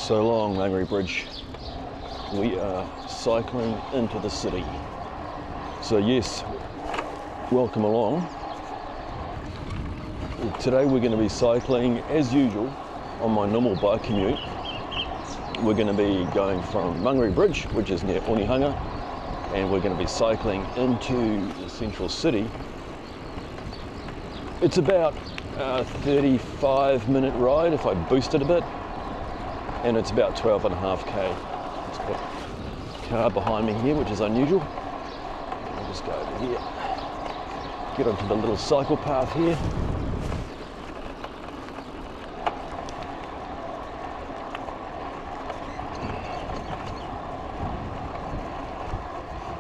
So long, Māngere Bridge. We are cycling into the city. So yes, welcome along. Today we're going to be cycling as usual on my normal bike commute. We're going to be going from Mangere Bridge, which is near Onehunga, and we're going to be cycling into the central city. It's about a 35-minute ride if I boost it a bit, and it's about 12.5k. Let's put a car behind me here, which is unusual. I'll just go over here, get onto the little cycle path here.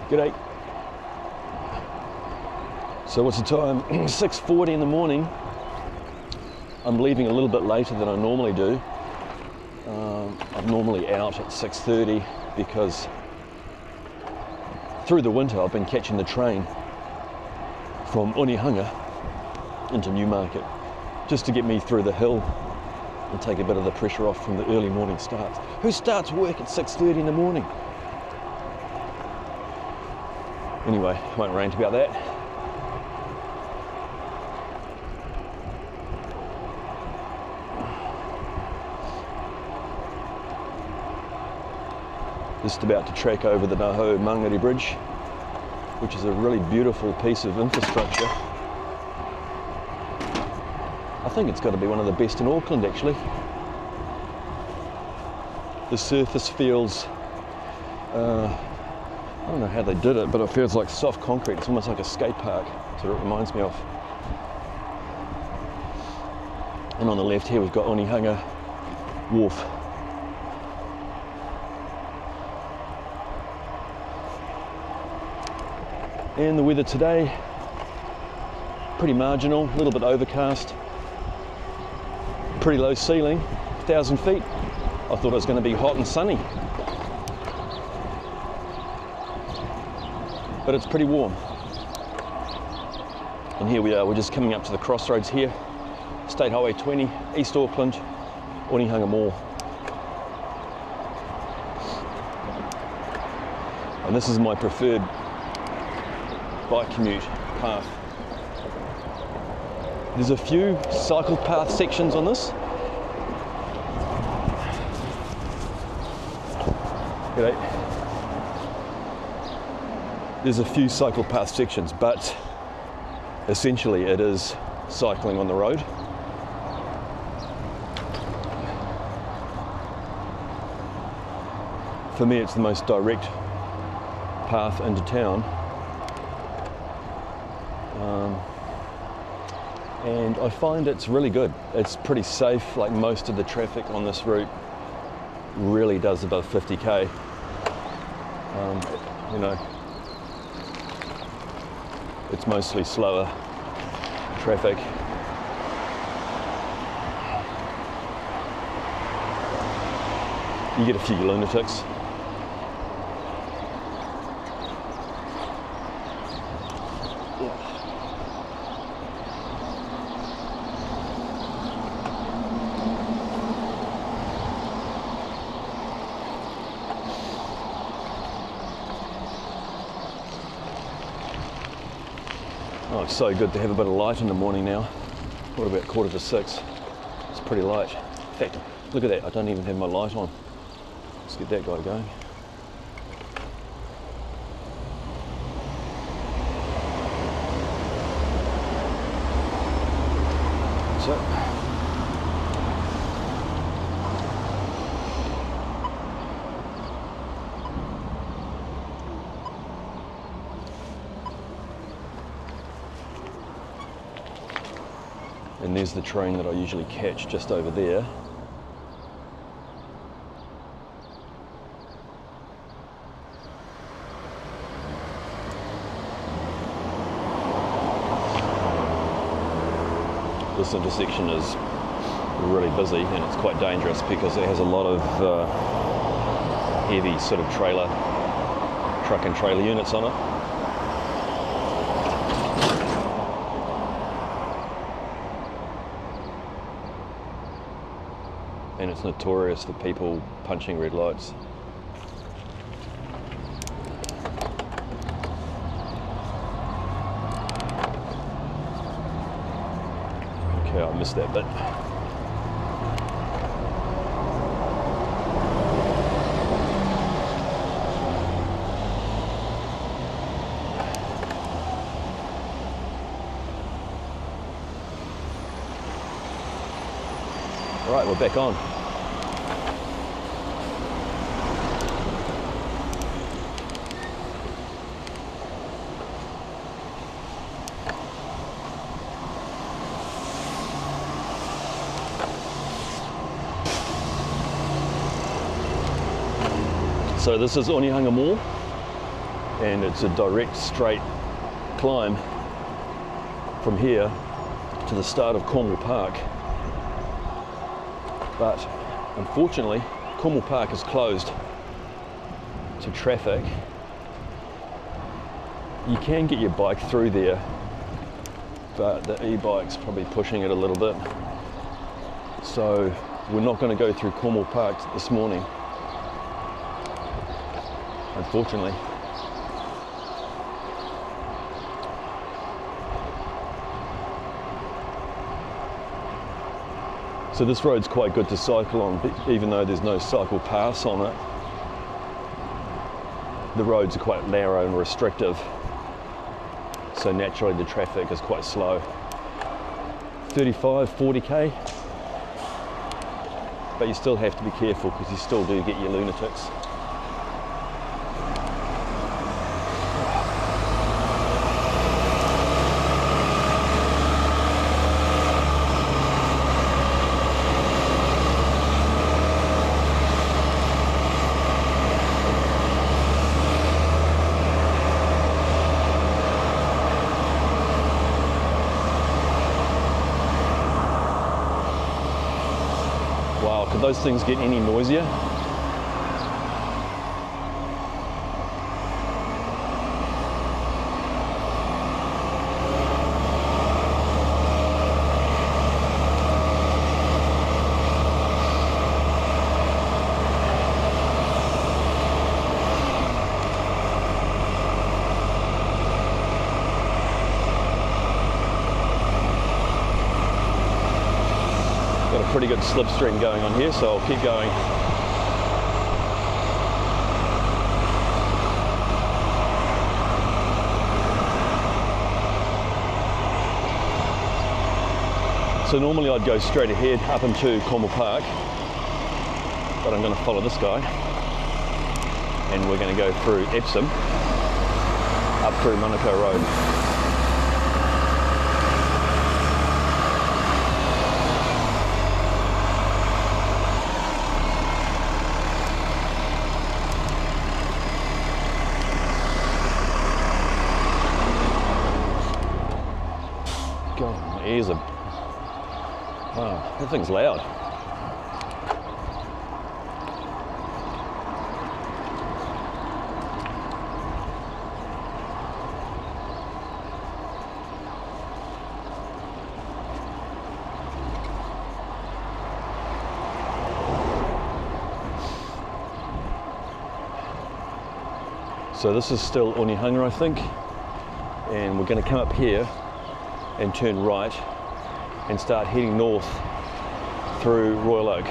G'day. So what's the time? 6:40 in the morning. I'm leaving a little bit later than I normally do. I'm normally out at 6:30 because through the winter I've been catching the train from Onehunga into Newmarket just to get me through the hill and take a bit of the pressure off from the early morning starts. Who starts work at 6:30 in the morning? Anyway, I won't rant about that. Just about to trek over the Hau Mangere Bridge, which is a really beautiful piece of infrastructure. I think it's got to be one of the best in Auckland, actually. The surface feels, I don't know how they did it, but it feels like soft concrete. It's almost like a skate park, that's what it reminds me of. And on the left here we've got Onehunga Wharf. And the weather today, pretty marginal, a little bit overcast, pretty low ceiling, 1,000 feet. I thought it was going to be hot and sunny, but it's pretty warm. And here we are, we're just coming up to the crossroads here, State Highway 20, East Auckland, Onehunga Mall. And this is my preferred bike commute path. There's a few cycle path sections on this. G'day. There's a few cycle path sections, but essentially it is cycling on the road. For me, it's the most direct path into town. And I find it's really good. It's pretty safe, like most of the traffic on this route really does above 50k. You know, it's mostly slower traffic. You get a few lunatics. Oh, it's so good to have a bit of light in the morning now. What about 5:45? It's pretty light. In fact, look at that, I don't even have my light on. Let's get that guy going. So. And there's the train that I usually catch just over there. This intersection is really busy and it's quite dangerous because it has a lot of heavy sort of truck and trailer units on it. and it's notorious for people punching red lights. Okay, I missed that bit. Right, we're back on. So this is Onehunga Mall, and it's a direct straight climb from here to the start of Cornwall Park. But unfortunately, Cornwall Park is closed to traffic. You can get your bike through there, but the e-bike's probably pushing it a little bit. So we're not going to go through Cornwall Park this morning, unfortunately. So this road's quite good to cycle on, even though there's no cycle paths on it. The roads are quite narrow and restrictive, so naturally the traffic is quite slow. 35, 40k, but you still have to be careful because you still do get your lunatics. Wow, could those things get any noisier? Pretty good slipstream going on here, so I'll keep going. So normally I'd go straight ahead up into Cornwall Park, but I'm going to follow this guy, and we're going to go through Epsom, up through Manukau Rd. God, my ears are... Wow, that thing's loud. So this is still Onehunga, I think, and we're going to come up here and turn right and start heading north through Royal Oak.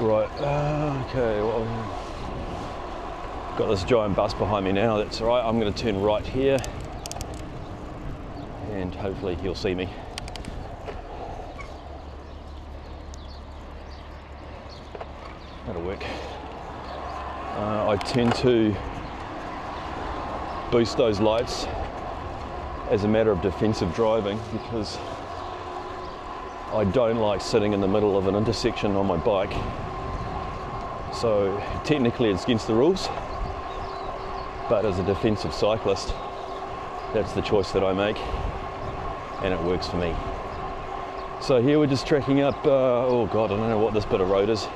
Right, okay, well, got this giant bus behind me now, that's all right. I'm going to turn right here and hopefully he'll see me. That'll work. I tend to boost those lights as a matter of defensive driving because I don't like sitting in the middle of an intersection on my bike. So technically it's against the rules, but as a defensive cyclist, that's the choice that I make, and it works for me. So here we're just tracking up, oh God, I don't know what this bit of road is.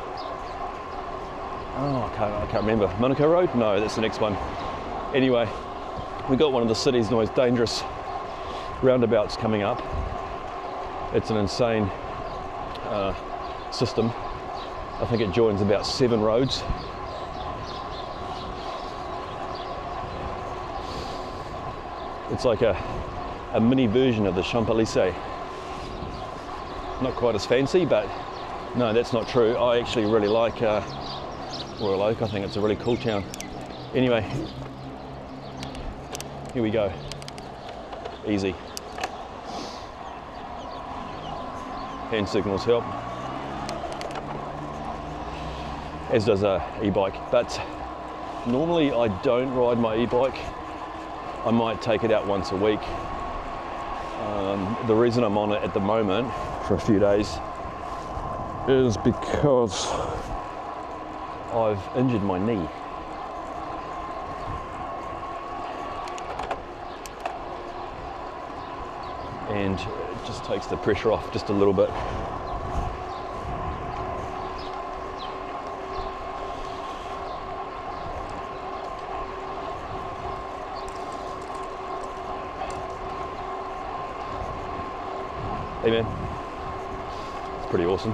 Oh, I can't remember. Manukau Rd? No, that's the next one. Anyway, we got one of the city's most dangerous roundabouts coming up. It's an insane system. I think it joins about 7 roads. It's like a mini version of the Champs-Élysées. Not quite as fancy, but no, that's not true. I actually really like Royal Oak. I think it's a really cool town. Anyway, here we go. Easy. Hand signals help, as does a e-bike. But normally I don't ride my e-bike. I might take it out once a week. The reason I'm on it at the moment for a few days is because I've injured my knee. And it just takes the pressure off just a little bit. Hey man, it's pretty awesome.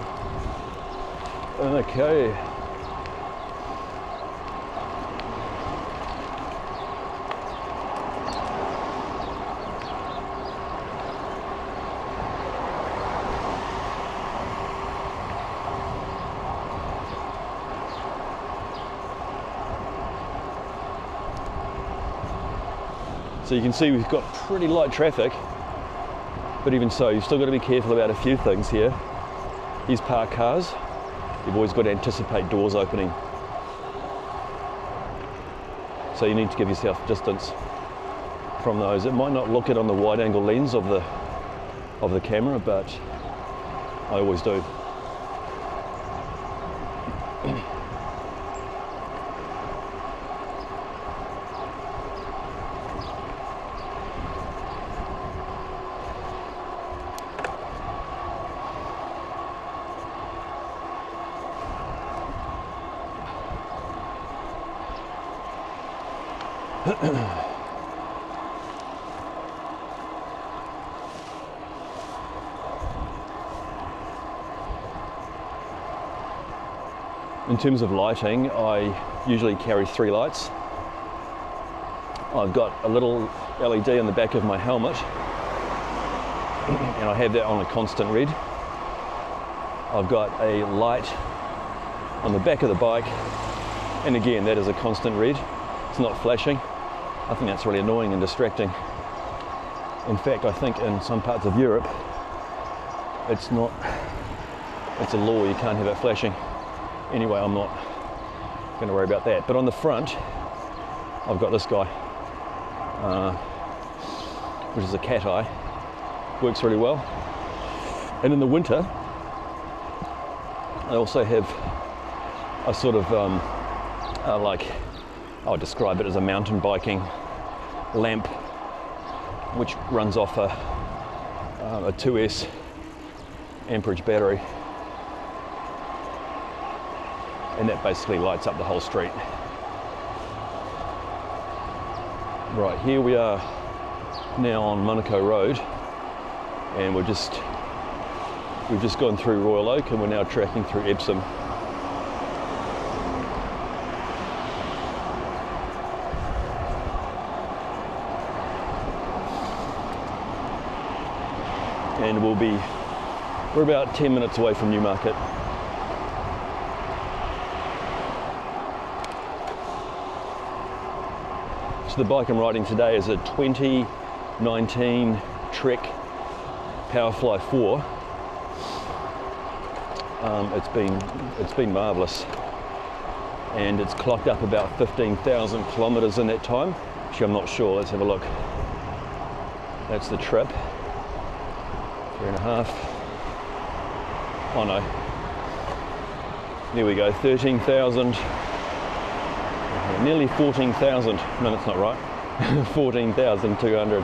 Okay. So you can see we've got pretty light traffic, but even so, you've still got to be careful about a few things here. These parked cars, you've always got to anticipate doors opening. So you need to give yourself distance from those. It might not look it on the wide angle lens of the camera, but I always do. In terms of lighting, I usually carry 3 lights. I've got a little LED in the back of my helmet, and I have that on a constant red. I've got a light on the back of the bike, and again, that is a constant red. It's not flashing. I think that's really annoying and distracting. In fact, I think in some parts of Europe, it's a law, you can't have it flashing. Anyway, I'm not going to worry about that. But on the front, I've got this guy, which is a cat eye. Works really well. And in the winter, I also have a sort of I would describe it as a mountain biking lamp, which runs off a 2S amperage battery, and that basically lights up the whole street. Right, here we are now on Manukau Rd, and we've just gone through Royal Oak, and we're now tracking through Epsom. And we're about 10 minutes away from Newmarket. So the bike I'm riding today is a 2019 Trek Powerfly 4. It's been marvellous, and it's clocked up about 15,000 kilometres in that time. Actually, I'm not sure. Let's have a look. That's the trip. 3.5. Oh no. There we go. 13,000. Nearly 14,000. No, that's not right. 14,200.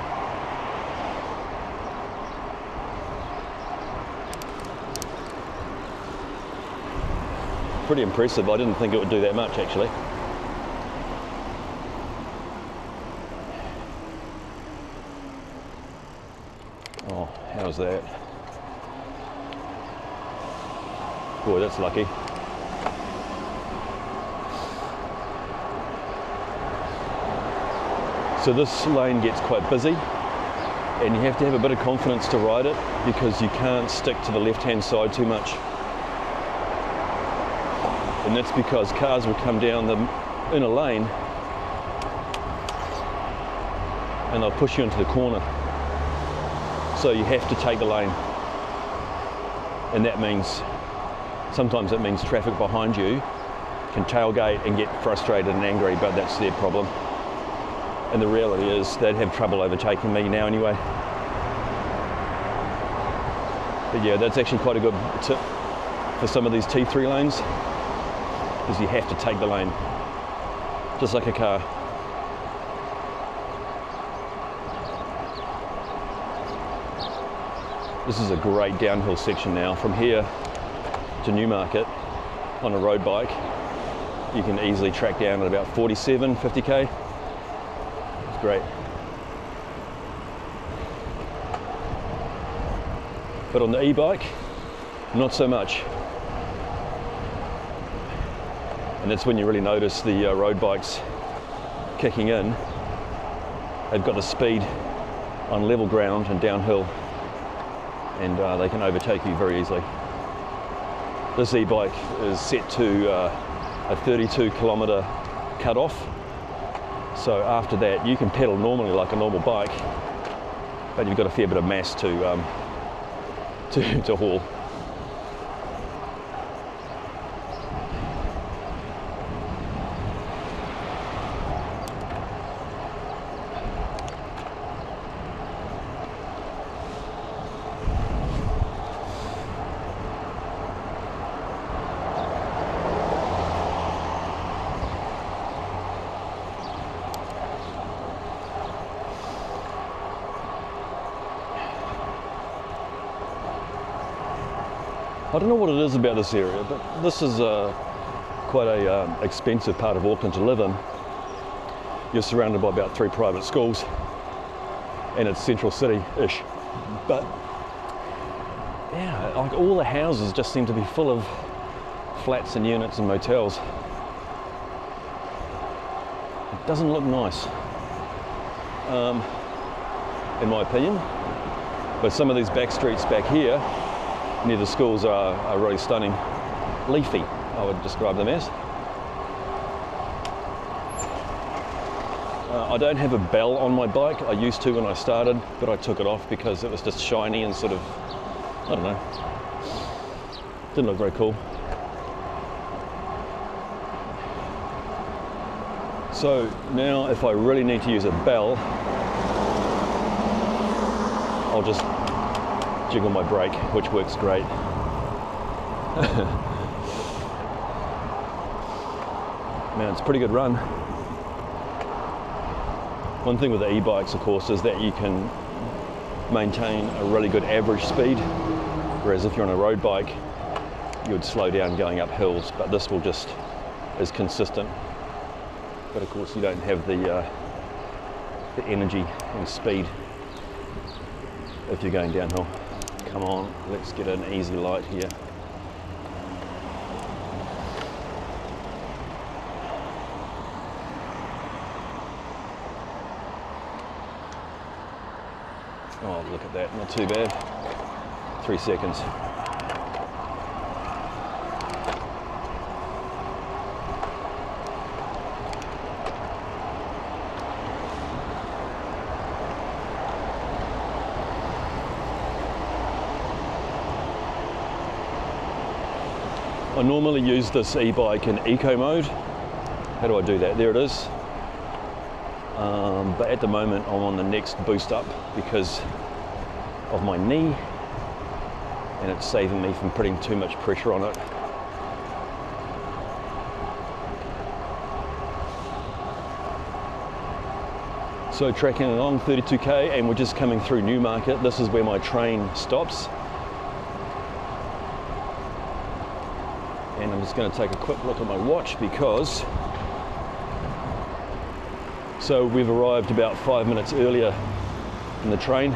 pretty impressive. I didn't think it would do that much actually. Oh, how's that? Boy, that's lucky. So this lane gets quite busy, and you have to have a bit of confidence to ride it because you can't stick to the left-hand side too much. And that's because cars will come down the inner lane and they'll push you into the corner. So you have to take the lane. And that means, sometimes it means traffic behind you can tailgate and get frustrated and angry, but that's their problem. And the reality is they'd have trouble overtaking me now anyway. But yeah, that's actually quite a good tip for some of these T3 lanes, is you have to take the lane, just like a car. This is a great downhill section now. From here to Newmarket on a road bike, you can easily track down at about 47, 50k. It's great. But on the e-bike, not so much. And that's when you really notice the road bikes kicking in. They've got the speed on level ground and downhill, and they can overtake you very easily. This e-bike is set to a 32 kilometre cut-off. So after that, you can pedal normally like a normal bike, but you've got a fair bit of mass to haul. I don't know what it is about this area, but this is quite a expensive part of Auckland to live in. You're surrounded by about 3 private schools, and it's central city-ish. But yeah, like all the houses just seem to be full of flats and units and motels. It doesn't look nice, in my opinion. But some of these back streets back here near the schools are really stunning. Leafy, I would describe them as. I don't have a bell on my bike. I used to when I started, but I took it off because it was just shiny and sort of, I don't know, didn't look very cool. So now if I really need to use a bell, I'll just jiggle my brake, which works great. Man, it's a pretty good run. One thing with the e-bikes, of course, is that you can maintain a really good average speed, whereas if you're on a road bike, you would slow down going up hills, but this will just is consistent. But of course, you don't have the energy and speed if you're going downhill. Come on, let's get an easy light here. Oh, look at that, not too bad. 3 seconds. I normally use this e-bike in eco mode. How do I do that? There it is. But at the moment I'm on the next boost up because of my knee, and it's saving me from putting too much pressure on it. So tracking along 32k, and we're just coming through Newmarket. This is where my train stops. And I'm just going to take a quick look at my watch because so we've arrived about 5 minutes earlier in the train.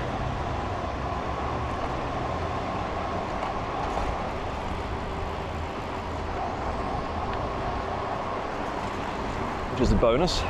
Which is a bonus.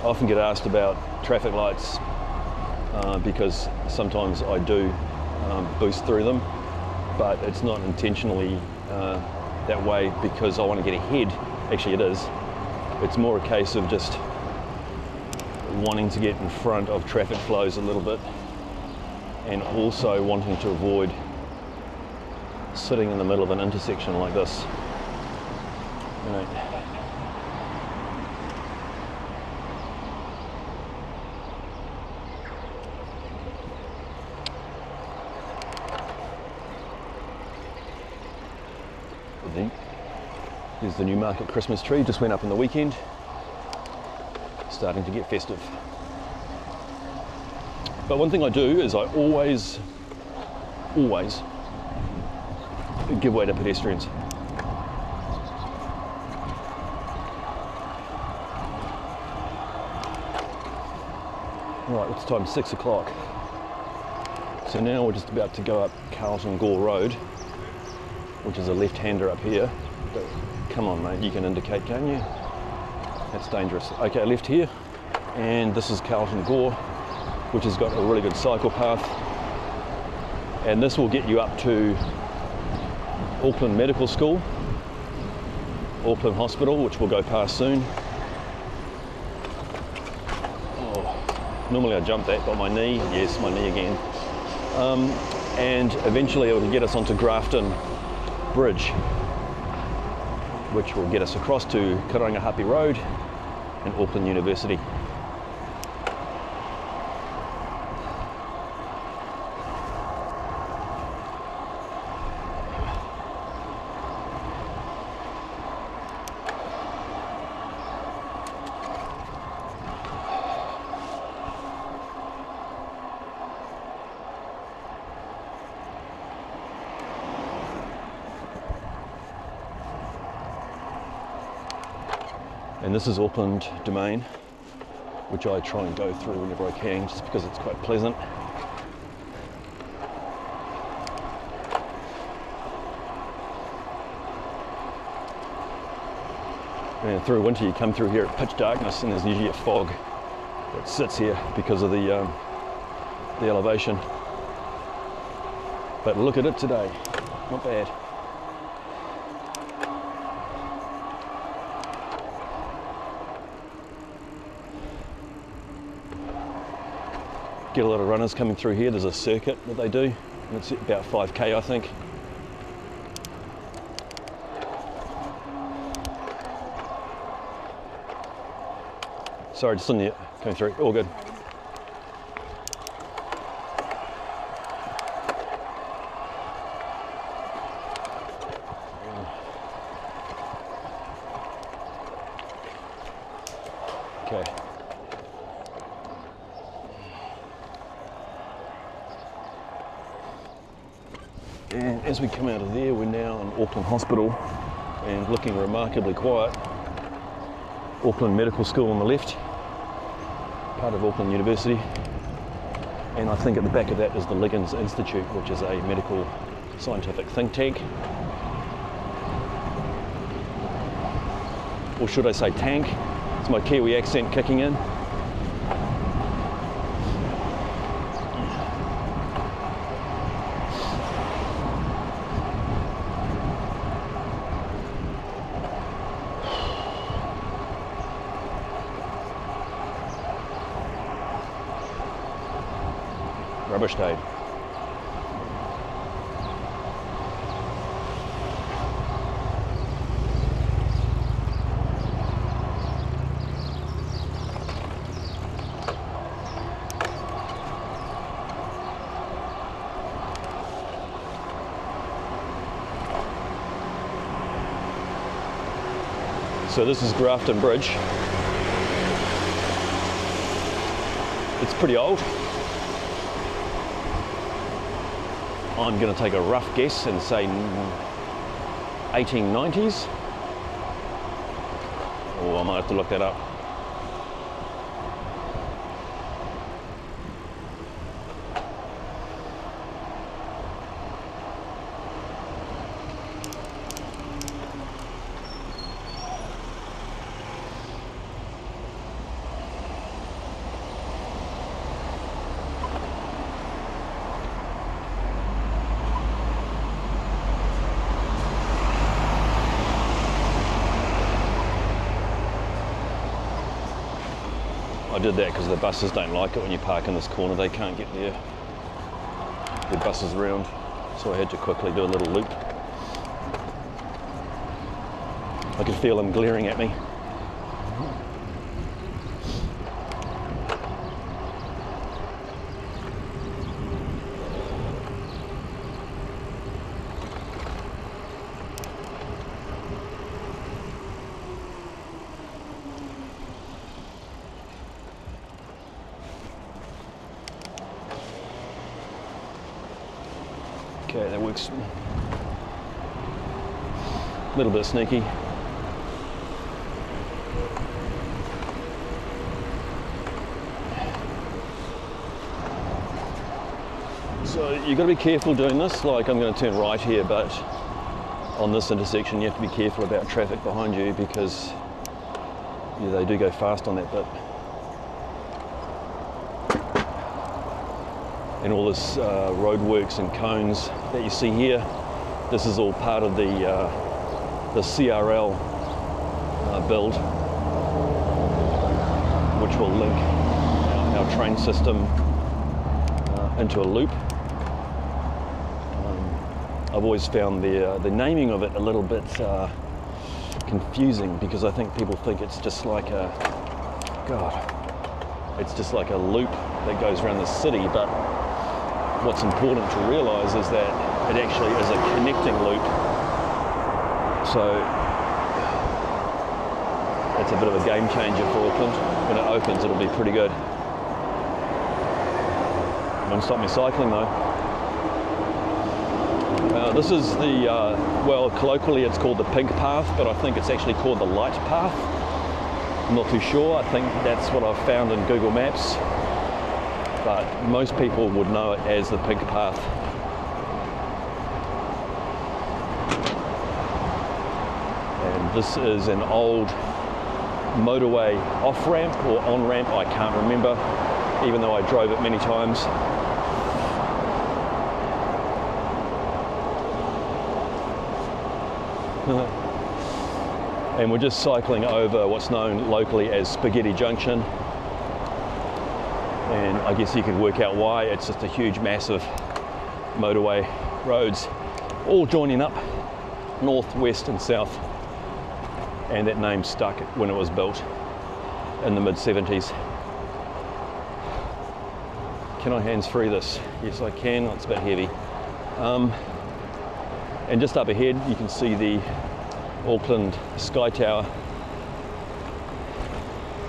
I often get asked about traffic lights because sometimes I do boost through them, but it's not intentionally that way because I want to get ahead. Actually it is. It's more a case of just wanting to get in front of traffic flows a little bit and also wanting to avoid sitting in the middle of an intersection like this. You know, here's the Newmarket Christmas tree, just went up in the weekend. Starting to get festive. But one thing I do is I always give way to pedestrians. Right, what's the time? 6 o'clock. So now we're just about to go up Carlton Gore Road, which is a left-hander up here. But come on, mate, you can indicate, can't you? That's dangerous. Okay, left here, and this is Carlton Gore, which has got a really good cycle path. And this will get you up to Auckland Medical School, Auckland Hospital, which we'll go past soon. Oh, normally I jump that, but my knee, yes, my knee again. And eventually it will get us onto Grafton Bridge, which will get us across to Karangahape Road and Auckland University. And this is Auckland Domain, which I try and go through whenever I can, just because it's quite pleasant. And through winter you come through here at pitch darkness and there's usually a fog that sits here because of the elevation. But look at it today, not bad. Get a lot of runners coming through here. There's a circuit that they do, and it's about 5k, I think. Sorry, just on the coming through. All good. Okay. And as we come out of there, we're now in Auckland Hospital and looking remarkably quiet. Auckland Medical School on the left, part of Auckland University. And I think at the back of that is the Liggins Institute, which is a medical scientific think tank. Or should I say tank? It's my Kiwi accent kicking in. Rubbish day. So this is Grafton Bridge. It's pretty old. I'm going to take a rough guess and say 1890s. Oh, I might have to look that up. I did that because the buses don't like it when you park in this corner. They can't get their buses round, so I had to quickly do a little loop. I could feel them glaring at me. Okay, that works. A little bit sneaky. So you've got to be careful doing this. Like, I'm going to turn right here, but on this intersection you have to be careful about traffic behind you because they do go fast on that bit. And all this roadworks and cones that you see here, this is all part of the CRL build, which will link our train system into a loop. I've always found the naming of it a little bit confusing because I think people think it's just like it's just like a loop that goes around the city, but what's important to realise is that it actually is a connecting loop. So it's a bit of a game changer for Auckland. When it opens, it'll be pretty good. Won't stop me cycling though. This is the, well, colloquially it's called the pink path, but I think it's actually called the light path. I'm not too sure. I think that's what I've found in Google Maps. But most people would know it as the pink path. And this is an old motorway off-ramp or on-ramp, I can't remember, even though I drove it many times. And we're just cycling over what's known locally as Spaghetti Junction. And I guess you could work out why. It's just a huge, massive motorway roads, all joining up, north, west and south. And that name stuck when it was built in the mid-70s. Can I hands-free this? Yes, I can. It's a bit heavy. And just up ahead, you can see the Auckland Sky Tower,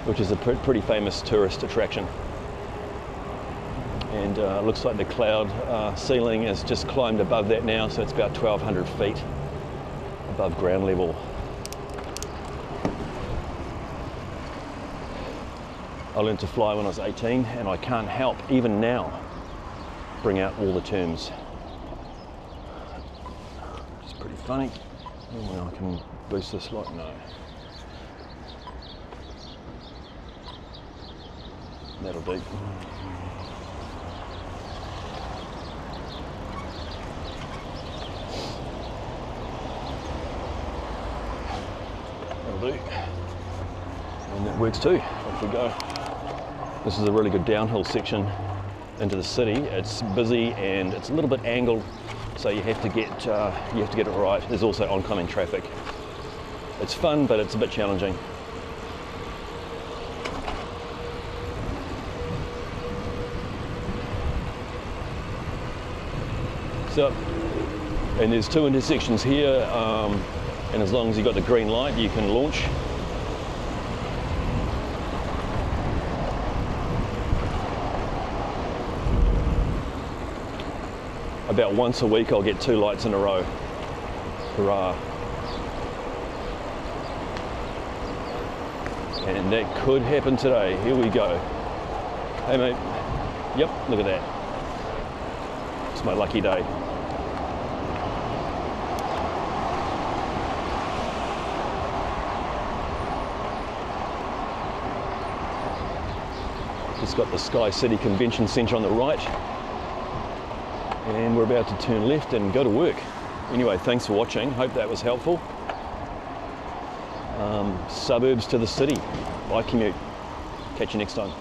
which is a pretty famous tourist attraction. And it looks like the cloud ceiling has just climbed above that now, so it's about 1,200 feet above ground level. I learned to fly when I was 18, and I can't help, even now, bring out all the terms. It's pretty funny. Oh, I can boost this light, no. That'll do. And that works too. Off we go. This is a really good downhill section into the city. It's busy and it's a little bit angled, so you have to get it right. There's also oncoming traffic. It's fun, but it's a bit challenging. So, and there's two intersections here, and as long as you've got the green light, you can launch about once a week I'll get 2 lights in a row. Hurrah. And that could happen today. Here we go. Hey mate. Yep, look at that. It's my lucky day. Just got the Sky City Convention Centre on the right. And we're about to turn left and go to work. Anyway, thanks for watching. Hope that was helpful. Suburbs to the city by Commute. Catch you next time.